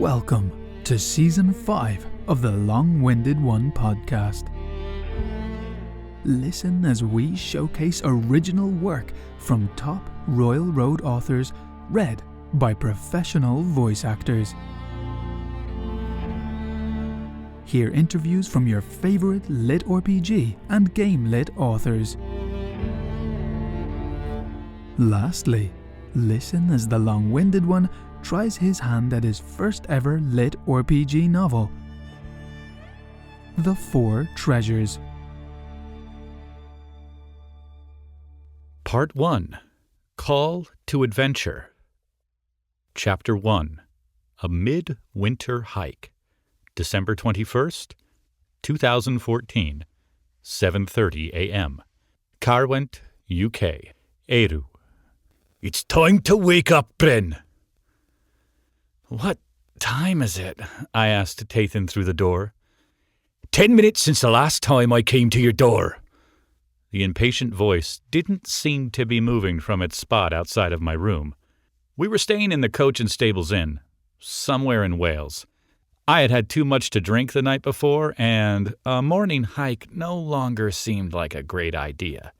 Welcome to Season 5 of the Long-Winded One podcast. Listen as we showcase original work from top Royal Road authors read by professional voice actors. Hear interviews from your favourite lit RPG and game lit authors. Lastly, listen as the Long-Winded One tries his hand at his first ever lit RPG novel, The Four Treasures. Part 1. Call to Adventure. Chapter 1. A Mid-Winter Hike. December 21st, 2014, 7:30 a.m. Carwent, UK. Eru. It's time to wake up, Bren. What time is it? I asked Tathan through the door. 10 minutes since the last time I came to your door. The impatient voice didn't seem to be moving from its spot outside of my room. We were staying in the Coach and Stables Inn, somewhere in Wales. I had had too much to drink the night before, and a morning hike no longer seemed like a great idea.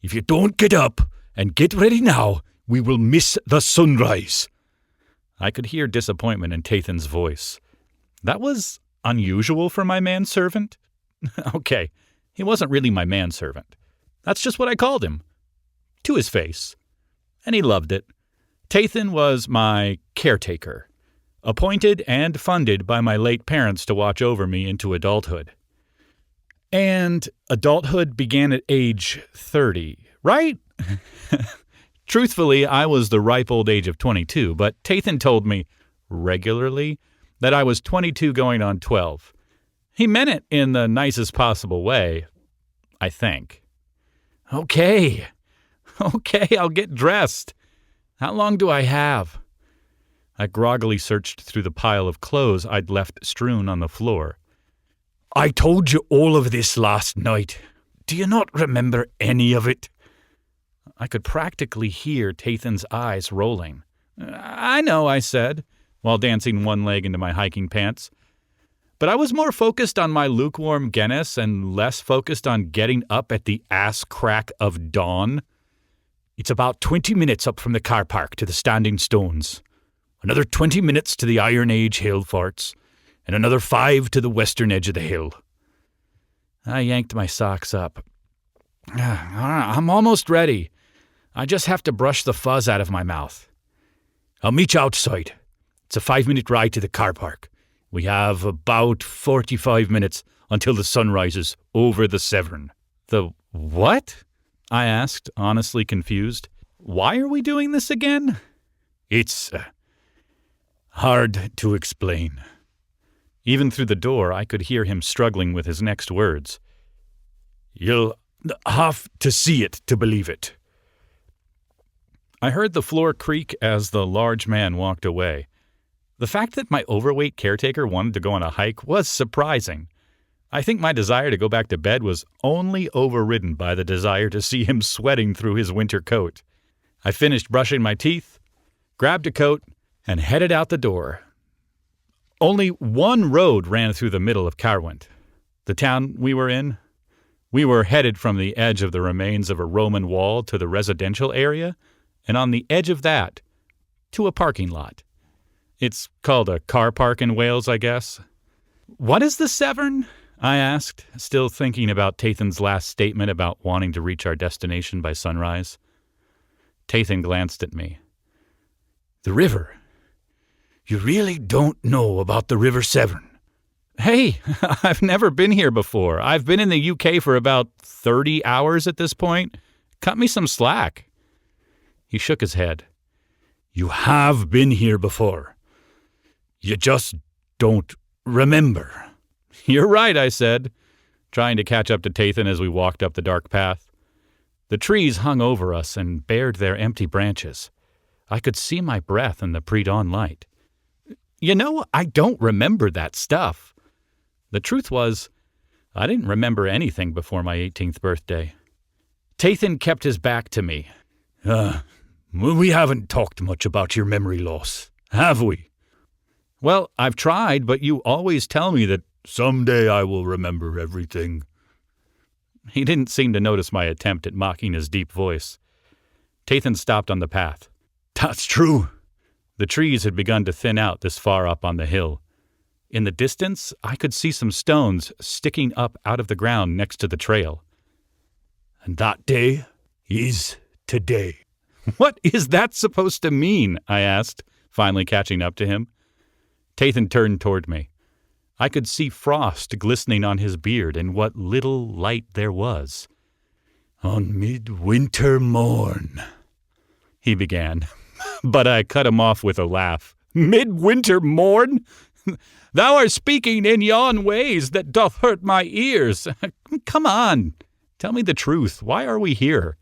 If you don't get up and get ready now, we will miss the sunrise. I could hear disappointment in Tathan's voice. That was unusual for my manservant? Okay, he wasn't really my manservant. That's just what I called him. To his face. And he loved it. Tathan was my caretaker, appointed and funded by my late parents to watch over me into adulthood. And adulthood began at age 30, right? Truthfully, I was the ripe old age of 22, but Tathan told me regularly that I was 22 going on 12. He meant it in the nicest possible way, I think. Okay, I'll get dressed. How long do I have? I groggily searched through the pile of clothes I'd left strewn on the floor. I told you all of this last night. Do you not remember any of it? I could practically hear Tathan's eyes rolling. I know, I said, while dancing one leg into my hiking pants. But I was more focused on my lukewarm Guinness and less focused on getting up at the ass crack of dawn. It's about 20 minutes up from the car park to the Standing Stones. Another 20 minutes to the Iron Age hill forts, and another 5 to the western edge of the hill. I yanked my socks up. I'm almost ready. I just have to brush the fuzz out of my mouth. I'll meet you outside. It's a 5-minute ride to the car park. We have about 45 minutes until the sun rises over the Severn. The what? I asked, honestly confused. Why are we doing this again? It's hard to explain. Even through the door, I could hear him struggling with his next words. You'll have to see it to believe it. I heard the floor creak as the large man walked away. The fact that my overweight caretaker wanted to go on a hike was surprising. I think my desire to go back to bed was only overridden by the desire to see him sweating through his winter coat. I finished brushing my teeth, grabbed a coat, and headed out the door. Only one road ran through the middle of Carwent, the town we were in. We were headed from the edge of the remains of a Roman wall to the residential area, and on the edge of that, to a parking lot. It's called a car park in Wales, I guess. What is the Severn? I asked, still thinking about Tathan's last statement about wanting to reach our destination by sunrise. Tathan glanced at me. The river. You really don't know about the River Severn. Hey, I've never been here before. I've been in the UK for about 30 hours at this point. Cut me some slack. He shook his head. You have been here before. You just don't remember. You're right, I said, trying to catch up to Tathan as we walked up the dark path. The trees hung over us and bared their empty branches. I could see my breath in the pre-dawn light. You know, I don't remember that stuff. The truth was, I didn't remember anything before my 18th birthday. Tathan kept his back to me. We haven't talked much about your memory loss, have we? Well, I've tried, but you always tell me that someday I will remember everything. He didn't seem to notice my attempt at mocking his deep voice. Tathan stopped on the path. That's true. The trees had begun to thin out this far up on the hill. In the distance, I could see some stones sticking up out of the ground next to the trail. And that day is today. What is that supposed to mean? I asked, finally catching up to him. Tathan turned toward me. I could see frost glistening on his beard and what little light there was. On midwinter morn, he began, but I cut him off with a laugh. Midwinter morn? Thou art speaking in yon ways that doth hurt my ears. Come on, tell me the truth. Why are we here?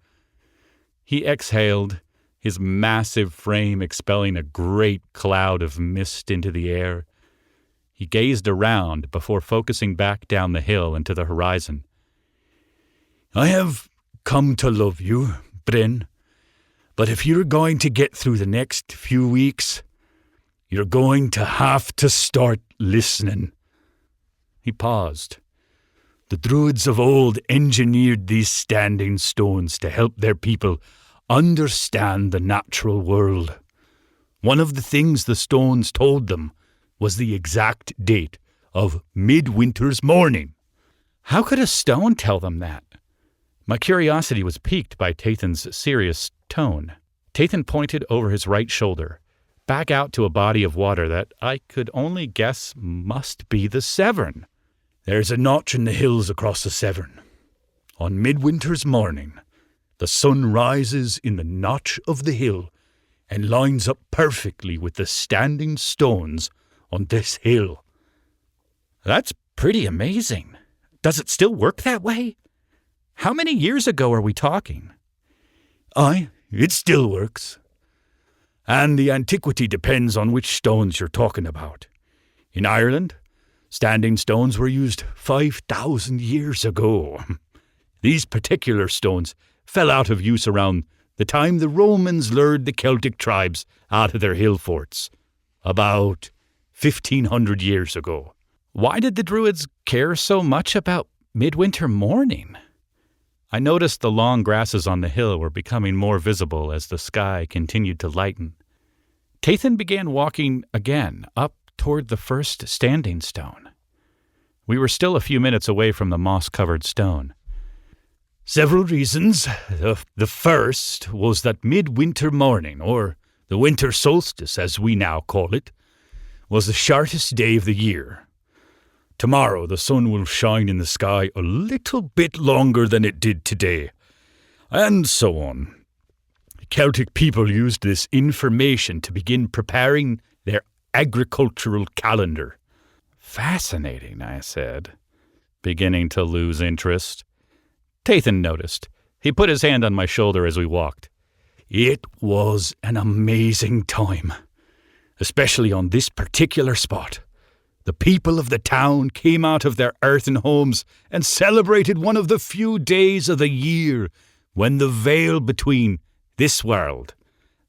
He exhaled, his massive frame expelling a great cloud of mist into the air. He gazed around before focusing back down the hill into the horizon. I have come to love you, Bren, but if you're going to get through the next few weeks, you're going to have to start listening. He paused. The Druids of old engineered these standing stones to help their people understand the natural world. One of the things the stones told them was the exact date of midwinter's morning. How could a stone tell them that? My curiosity was piqued by Tathan's serious tone. Tathan pointed over his right shoulder, back out to a body of water that I could only guess must be the Severn. There's a notch in the hills across the Severn. On midwinter's morning, the sun rises in the notch of the hill and lines up perfectly with the standing stones on this hill. That's pretty amazing. Does it still work that way? How many years ago are we talking? Aye, it still works. And the antiquity depends on which stones you're talking about. In Ireland, standing stones were used 5,000 years ago. These particular stones fell out of use around the time the Romans lured the Celtic tribes out of their hill forts, about 1,500 years ago. Why did the Druids care so much about midwinter morning? I noticed the long grasses on the hill were becoming more visible as the sky continued to lighten. Tathan began walking again up toward the first standing stone. We were still a few minutes away from the moss-covered stone. Several reasons. The first was that midwinter morning, or the winter solstice as we now call it, was the shortest day of the year. Tomorrow the sun will shine in the sky a little bit longer than it did today, and so on. Celtic people used this information to begin preparing their agricultural calendar. Fascinating, I said, beginning to lose interest. Tathan noticed. He put his hand on my shoulder as we walked. It was an amazing time, especially on this particular spot. The people of the town came out of their earthen homes and celebrated one of the few days of the year when the veil between this world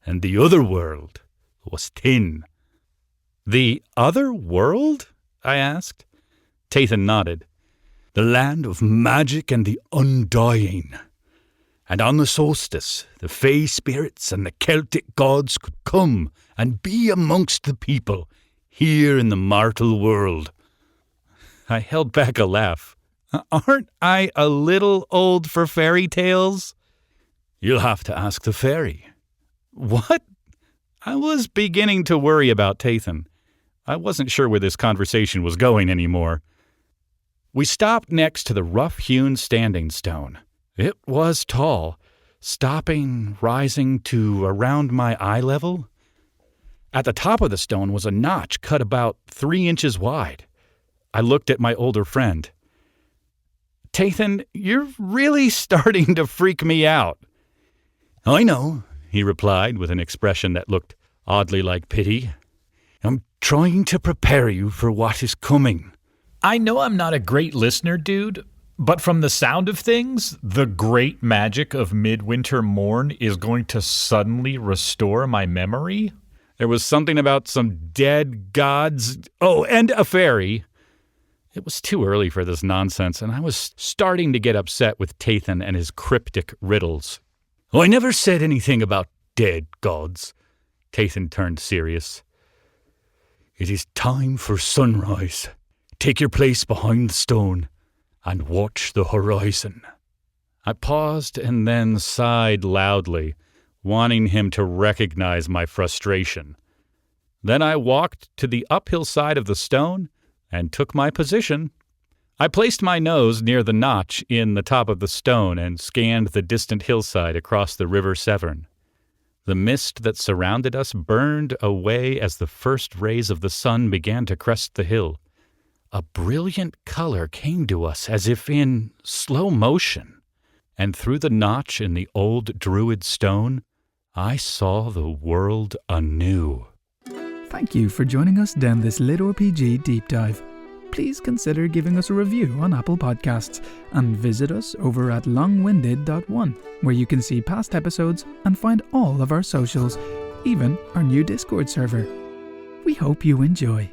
and the other world was thin. The other world? I asked. Tathan nodded. The land of magic and the undying. And on the solstice, the fey spirits and the Celtic gods could come and be amongst the people here in the mortal world. I held back a laugh. Aren't I a little old for fairy tales? You'll have to ask the fairy. What? I was beginning to worry about Tathan. I wasn't sure where this conversation was going anymore. We stopped next to the rough-hewn standing stone. It was tall, stopping, rising to around my eye level. At the top of the stone was a notch cut about 3 inches wide. I looked at my older friend. Tathan, you're really starting to freak me out. I know, he replied with an expression that looked oddly like pity. I'm trying to prepare you for what is coming. I know I'm not a great listener, dude, but from the sound of things, the great magic of midwinter morn is going to suddenly restore my memory. There was something about some dead gods. Oh, and a fairy. It was too early for this nonsense, and I was starting to get upset with Tathan and his cryptic riddles. Oh, I never said anything about dead gods. Tathan turned serious. It is time for sunrise. Take your place behind the stone and watch the horizon. I paused and then sighed loudly, wanting him to recognize my frustration. Then I walked to the uphill side of the stone and took my position. I placed my nose near the notch in the top of the stone and scanned the distant hillside across the River Severn. The mist that surrounded us burned away as the first rays of the sun began to crest the hill. A brilliant color came to us as if in slow motion, and through the notch in the old Druid stone, I saw the world anew. Thank you for joining us down this Lit RPG deep dive. Please consider giving us a review on Apple Podcasts and visit us over at longwinded.one, where you can see past episodes and find all of our socials, even our new Discord server. We hope you enjoy.